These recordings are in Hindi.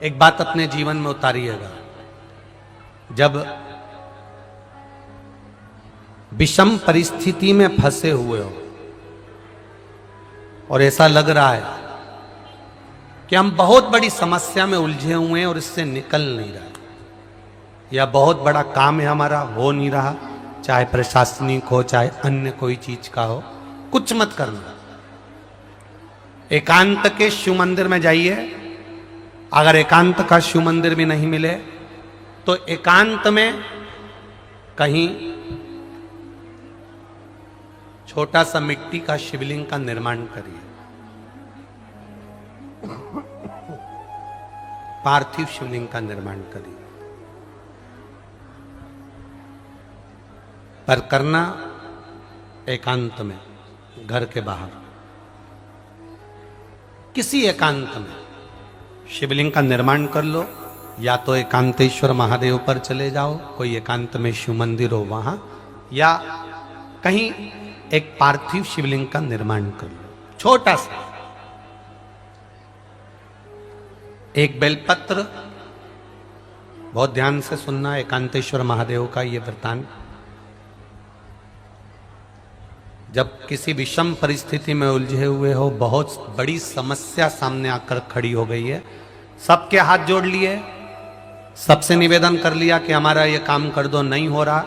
एक बात अपने जीवन में उतारिएगा, जब विषम परिस्थिति में फंसे हुए हो और ऐसा लग रहा है कि हम बहुत बड़ी समस्या में उलझे हुए हैं और इससे निकल नहीं रहा, या बहुत बड़ा काम है हमारा, हो नहीं रहा, चाहे प्रशासनिक हो चाहे अन्य कोई चीज का हो, कुछ मत करना। एकांत के शिव मंदिर में जाइए। अगर एकांत का शिव मंदिर भी नहीं मिले तो एकांत में कहीं छोटा सा मिट्टी का शिवलिंग का निर्माण करिए, पार्थिव शिवलिंग का निर्माण करिए, पर करना एकांत में, घर के बाहर किसी एकांत में शिवलिंग का निर्माण कर लो। या तो एकांतेश्वर महादेव पर चले जाओ, कोई एकांत में शिव मंदिर हो वहां, या कहीं एक पार्थिव शिवलिंग का निर्माण कर लो, छोटा सा। एक बेलपत्र, बहुत ध्यान से सुनना, एकांतेश्वर महादेव का ये वृत्तांत। जब किसी विषम परिस्थिति में उलझे हुए हो, बहुत बड़ी समस्या सामने आकर खड़ी हो गई है, सबके हाथ जोड़ लिए, सबसे निवेदन कर लिया कि हमारा ये काम कर दो, नहीं हो रहा,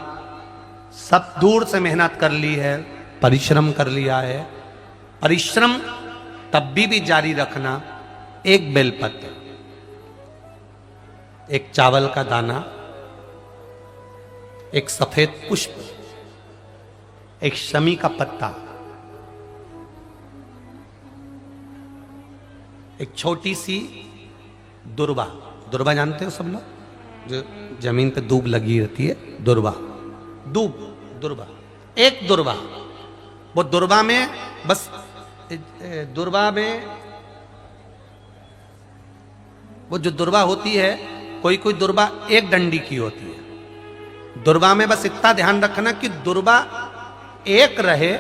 सब दूर से मेहनत कर ली है, परिश्रम कर लिया है, परिश्रम तब भी जारी रखना। एक बेलपत्र, एक चावल का दाना, एक सफेद पुष्प, एक शमी का पत्ता, एक छोटी सी दुर्वा। दुर्वा जानते हो सब लोग, जो जमीन पे दूब लगी रहती है, दुर्वा, दूब, दुर्वा, एक दुर्वा। वो दुर्वा में बस, दुर्वा में वो जो दुर्वा होती है, कोई कोई दुर्वा एक डंडी की होती है। दुर्वा में बस इतना ध्यान रखना कि दुर्वा एक रहे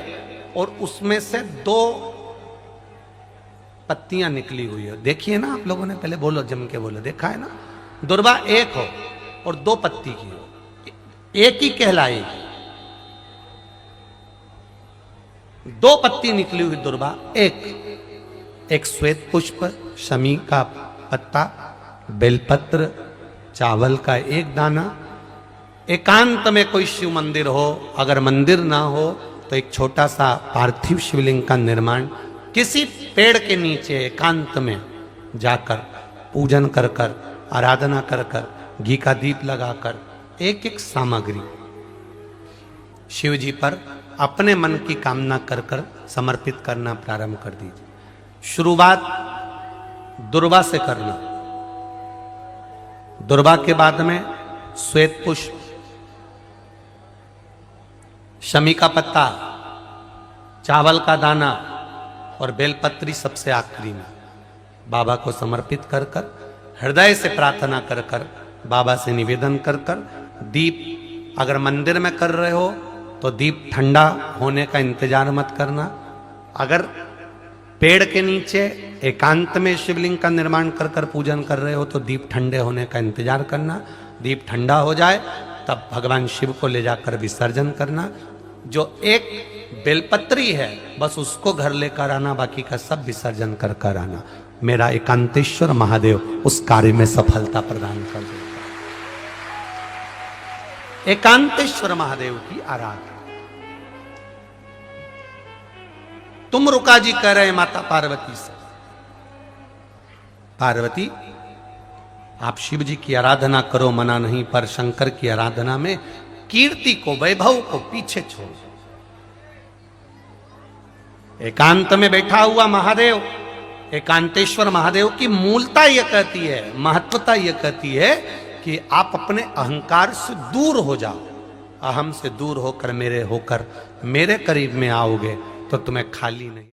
और उसमें से 2 पत्तियां निकली हुई है। देखिए ना आप लोगों ने, पहले बोलो, जम के बोलो, देखा है ना? दुर्वा एक हो और 2 पत्ती की हो, एक ही कहलाएगी। 2 पत्ती निकली हुई दुर्वा, एक श्वेत पुष्प, शमी का पत्ता, बेलपत्र, चावल का एक दाना। एकांत में कोई शिव मंदिर हो, अगर मंदिर ना हो तो एक छोटा सा पार्थिव शिवलिंग का निर्माण किसी पेड़ के नीचे एकांत में जाकर पूजन कर कर, आराधना कर कर, घी का दीप लगाकर, एक एक सामग्री शिव जी पर अपने मन की कामना कर कर समर्पित करना प्रारंभ कर दीजिए। शुरुआत दुर्वा से करना, दुर्वा के बाद में श्वेत पुष्प, शमी का पत्ता, चावल का दाना और बेलपत्री सबसे आखिरी में बाबा को समर्पित कर कर, हृदय से प्रार्थना कर कर, बाबा से निवेदन कर कर, दीप अगर मंदिर में कर रहे हो तो दीप ठंडा होने का इंतजार मत करना। अगर पेड़ के नीचे एकांत में शिवलिंग का निर्माण कर कर पूजन कर रहे हो तो दीप ठंडे होने का इंतजार करना। दीप ठंडा हो जाए तब भगवान शिव को ले जाकर विसर्जन करना। जो एक बेलपत्री है बस उसको घर लेकर आना, बाकी का सब विसर्जन कर कर आना। मेरा एकांतेश्वर महादेव उस कार्य में सफलता प्रदान कर देगा। एकांतेश्वर महादेव की आराधना। तुम रुका जी कह रहे हैं माता पार्वती से, पार्वती आप शिव जी की आराधना करो, मना नहीं, पर शंकर की आराधना में कीर्ति को, वैभव को पीछे छोड़। एकांत में बैठा हुआ महादेव, एकांतेश्वर महादेव की मूलता यह कहती है, महत्वता यह कहती है कि आप अपने अहंकार से दूर हो जाओ। अहम से दूर होकर मेरे करीब में आओगे तो तुम्हें खाली नहीं।